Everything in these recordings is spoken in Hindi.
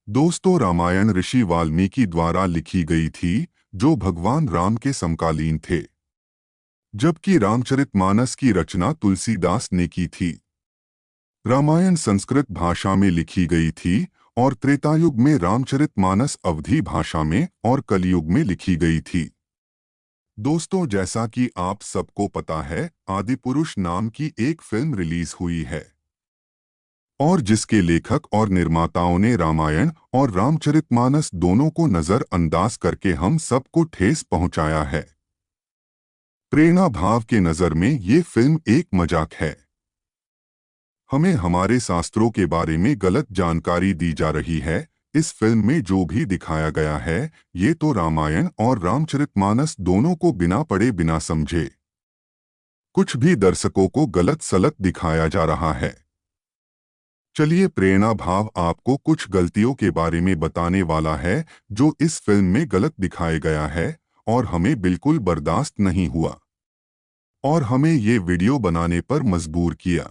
दोस्तों, रामायण ऋषि वाल्मीकि द्वारा लिखी गई थी, जो भगवान राम के समकालीन थे। जबकि रामचरितमानस की रचना तुलसीदास ने की थी। रामायण संस्कृत भाषा में लिखी गई थी और त्रेतायुग में रामचरितमानस अवधी भाषा में और कलयुग में लिखी गई थी। दोस्तों, जैसा कि आप सबको पता है, आदिपुरुष नाम की एक फिल्म रिलीज हुई है और जिसके लेखक और निर्माताओं ने रामायण और रामचरितमानस दोनों को नजरअंदाज करके हम सबको ठेस पहुंचाया है। प्रेरणा भाव के नजर में ये फिल्म एक मजाक है। हमें हमारे शास्त्रों के बारे में गलत जानकारी दी जा रही है। इस फिल्म में जो भी दिखाया गया है, ये तो रामायण और रामचरितमानस दोनों को बिना पढ़े बिना समझे कुछ भी दर्शकों को गलत सलत दिखाया जा रहा है। चलिए, प्रेरणा भाव आपको कुछ गलतियों के बारे में बताने वाला है जो इस फिल्म में गलत दिखाया गया है और हमें बिल्कुल बर्दाश्त नहीं हुआ और हमें ये वीडियो बनाने पर मजबूर किया।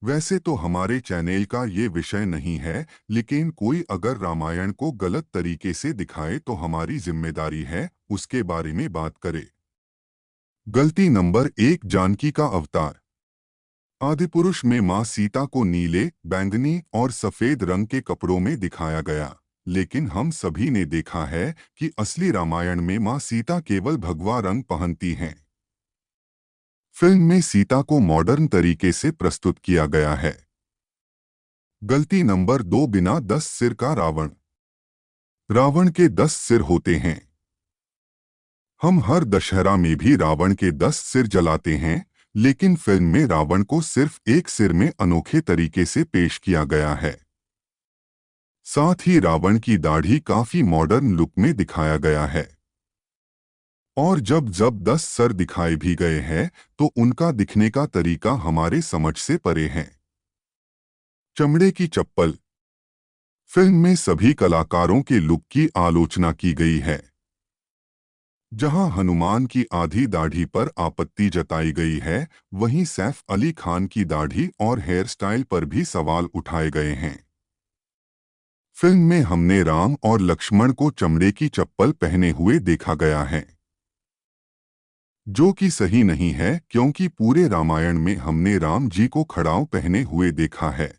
वैसे तो हमारे चैनल का ये विषय नहीं है, लेकिन कोई अगर रामायण को गलत तरीके से दिखाए तो हमारी जिम्मेदारी है उसके बारे में बात करे। गलती नंबर 1, जानकी का अवतार। आदिपुरुष में मां सीता को नीले, बैंगनी और सफेद रंग के कपड़ों में दिखाया गया, लेकिन हम सभी ने देखा है कि असली रामायण में मां सीता केवल भगवा रंग पहनती हैं। फिल्म में सीता को मॉडर्न तरीके से प्रस्तुत किया गया है। गलती नंबर 2, बिना 10 सिर का रावण। रावण के 10 सिर होते हैं। हम हर दशहरा में भी रावण के 10 सिर जलाते हैं, लेकिन फिल्म में रावण को सिर्फ एक सिर में अनोखे तरीके से पेश किया गया है। साथ ही रावण की दाढ़ी काफी मॉडर्न लुक में दिखाया गया है और जब जब 10 सर दिखाए भी गए हैं तो उनका दिखने का तरीका हमारे समझ से परे है। चमड़े की चप्पल। फिल्म में सभी कलाकारों के लुक की आलोचना की गई है। जहां हनुमान की आधी दाढ़ी पर आपत्ति जताई गई है, वहीं सैफ अली खान की दाढ़ी और हेयर स्टाइल पर भी सवाल उठाए गए हैं। फिल्म में हमने राम और लक्ष्मण को चमड़े की चप्पल पहने हुए देखा गया है, जो कि सही नहीं है, क्योंकि पूरे रामायण में हमने राम जी को खड़ाऊ पहने हुए देखा है।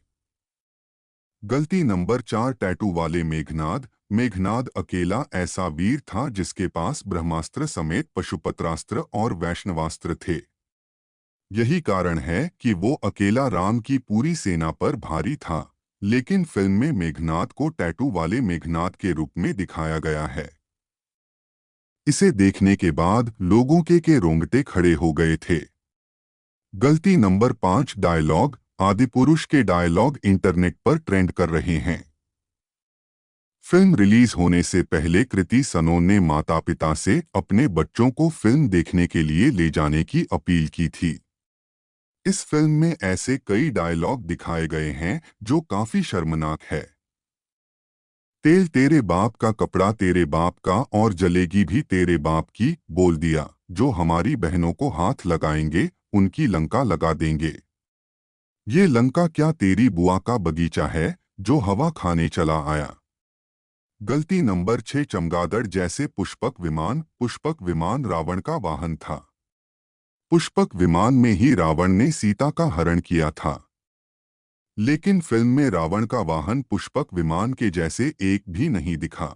गलती नंबर 4, टैटू वाले मेघनाद। मेघनाद अकेला ऐसा वीर था जिसके पास ब्रह्मास्त्र समेत पशुपत्रास्त्र और वैष्णवास्त्र थे। यही कारण है कि वो अकेला राम की पूरी सेना पर भारी था, लेकिन फिल्म में मेघनाद को टैटू वाले मेघनाद के रूप में दिखाया गया है। इसे देखने के बाद लोगों के रोंगटे खड़े हो गए थे। गलती नंबर 5, डायलॉग। आदिपुरुष के डायलॉग इंटरनेट पर ट्रेंड कर रहे हैं। फिल्म रिलीज होने से पहले कृति सनोन ने माता पिता से अपने बच्चों को फिल्म देखने के लिए ले जाने की अपील की थी। इस फिल्म में ऐसे कई डायलॉग दिखाए गए हैं जो काफी शर्मनाक है। तेल तेरे बाप का, कपड़ा तेरे बाप का और जलेगी भी तेरे बाप की, बोल दिया। जो हमारी बहनों को हाथ लगाएंगे उनकी लंका लगा देंगे। ये लंका क्या तेरी बुआ का बगीचा है जो हवा खाने चला आया। गलती नंबर 6, चमगादड़ जैसे पुष्पक विमान। पुष्पक विमान रावण का वाहन था। पुष्पक विमान में ही रावण ने सीता का हरण किया था, लेकिन फिल्म में रावण का वाहन पुष्पक विमान के जैसे एक भी नहीं दिखा।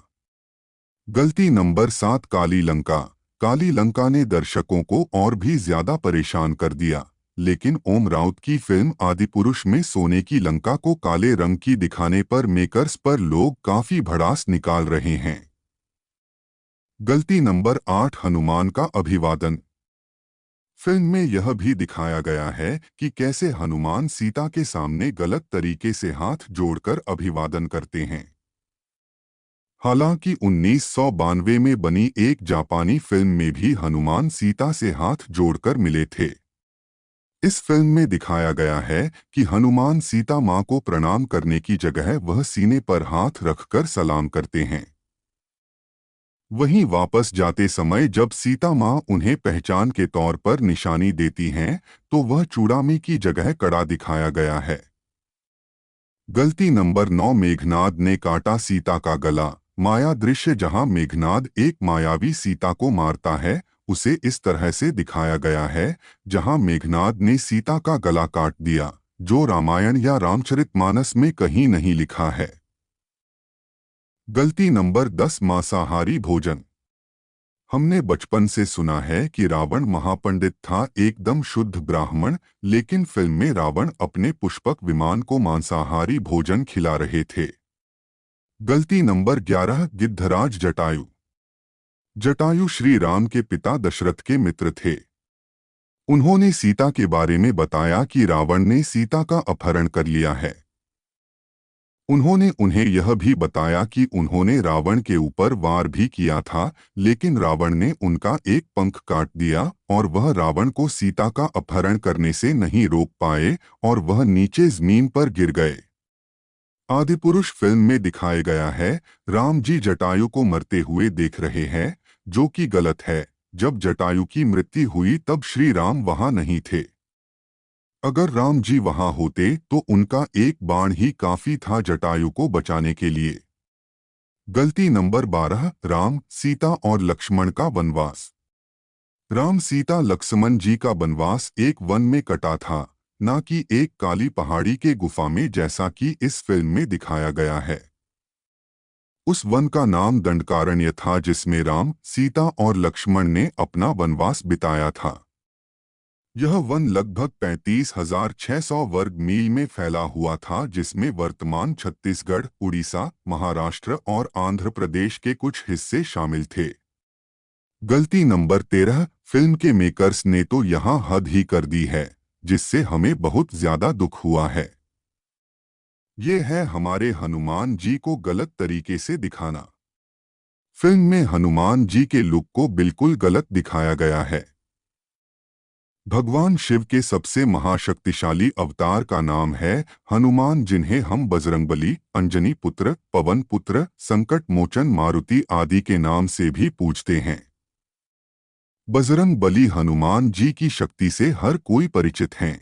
गलती नंबर 7, काली लंका। काली लंका ने दर्शकों को और भी ज्यादा परेशान कर दिया, लेकिन ओम राउत की फिल्म आदिपुरुष में सोने की लंका को काले रंग की दिखाने पर मेकर्स पर लोग काफी भड़ास निकाल रहे हैं। गलती नंबर 8, हनुमान का अभिवादन। फिल्म में यह भी दिखाया गया है कि कैसे हनुमान सीता के सामने गलत तरीके से हाथ जोड़कर अभिवादन करते हैं। हालांकि 1992 में बनी एक जापानी फिल्म में भी हनुमान सीता से हाथ जोड़कर मिले थे। इस फिल्म में दिखाया गया है कि हनुमान सीता मां को प्रणाम करने की जगह वह सीने पर हाथ रखकर सलाम करते हैं। वहीं वापस जाते समय जब सीता मां उन्हें पहचान के तौर पर निशानी देती हैं, तो वह चूड़ामी की जगह कड़ा दिखाया गया है। गलती नंबर 9, मेघनाद ने काटा सीता का गला। माया दृश्य जहां मेघनाद एक मायावी सीता को मारता है, उसे इस तरह से दिखाया गया है जहां मेघनाद ने सीता का गला काट दिया, जो रामायण या रामचरितमानस में कहीं नहीं लिखा है। गलती नंबर 10, मांसाहारी भोजन। हमने बचपन से सुना है कि रावण महापंडित था, एकदम शुद्ध ब्राह्मण, लेकिन फिल्म में रावण अपने पुष्पक विमान को मांसाहारी भोजन खिला रहे थे। गलती नंबर 11, गिद्धराज जटायु। जटायु श्री राम के पिता दशरथ के मित्र थे। उन्होंने सीता के बारे में बताया कि रावण ने सीता का अपहरण कर लिया है। उन्होंने उन्हें यह भी बताया कि उन्होंने रावण के ऊपर वार भी किया था, लेकिन रावण ने उनका एक पंख काट दिया और वह रावण को सीता का अपहरण करने से नहीं रोक पाए और वह नीचे जमीन पर गिर गए। आदिपुरुष फिल्म में दिखाया गया है, राम जी जटायु को मरते हुए देख रहे हैं, जो कि गलत है। जब जटायु की मृत्यु हुई तब श्री राम वहां नहीं थे। अगर राम जी वहां होते तो उनका एक बाण ही काफी था जटायु को बचाने के लिए। गलती नंबर 12, राम, सीता और लक्ष्मण का वनवास। राम, सीता, लक्ष्मण जी का वनवास एक वन में कटा था, न कि एक काली पहाड़ी के गुफा में जैसा कि इस फिल्म में दिखाया गया है। उस वन का नाम दंडकारण्य था जिसमें राम, सीता और लक्ष्मण ने अपना वनवास बिताया था। यह वन लगभग 35,600 वर्ग मील में फैला हुआ था, जिसमें वर्तमान छत्तीसगढ़, उड़ीसा, महाराष्ट्र और आंध्र प्रदेश के कुछ हिस्से शामिल थे। गलती नंबर 13, फिल्म के मेकर्स ने तो यहाँ हद ही कर दी है, जिससे हमें बहुत ज्यादा दुख हुआ है। ये है हमारे हनुमान जी को गलत तरीके से दिखाना। फिल्म में हनुमान जी के लुक को बिल्कुल गलत दिखाया गया है। भगवान शिव के सबसे महाशक्तिशाली अवतार का नाम है हनुमान, जिन्हें हम बजरंगबली, अंजनी पुत्र, पवन पुत्र, संकट मोचन, मारुति आदि के नाम से भी पूजते हैं। बजरंग बली हनुमान जी की शक्ति से हर कोई परिचित हैं।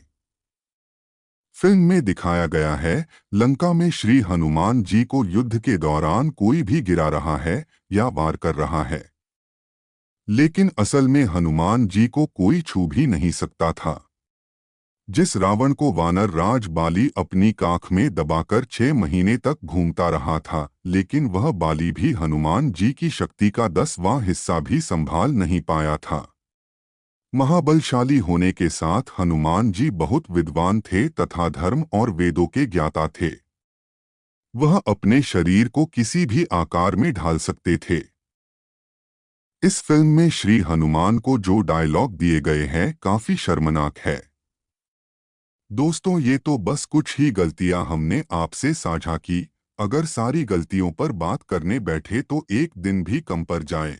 फिल्म में दिखाया गया है, लंका में श्री हनुमान जी को युद्ध के दौरान कोई भी गिरा रहा है या वार कर रहा है, लेकिन असल में हनुमान जी को कोई छू भी नहीं सकता था। जिस रावण को वानर राज बाली अपनी काख में दबाकर 6 महीने तक घूमता रहा था, लेकिन वह बाली भी हनुमान जी की शक्ति का 10वां हिस्सा भी संभाल नहीं पाया था। महाबलशाली होने के साथ हनुमान जी बहुत विद्वान थे तथा धर्म और वेदों के ज्ञाता थे। वह अपने शरीर को किसी भी आकार में ढाल सकते थे। इस फिल्म में श्री हनुमान को जो डायलॉग दिए गए हैं काफी शर्मनाक है। दोस्तों, ये तो बस कुछ ही गलतियां हमने आपसे साझा की। अगर सारी गलतियों पर बात करने बैठे तो एक दिन भी कम पड़ जाए।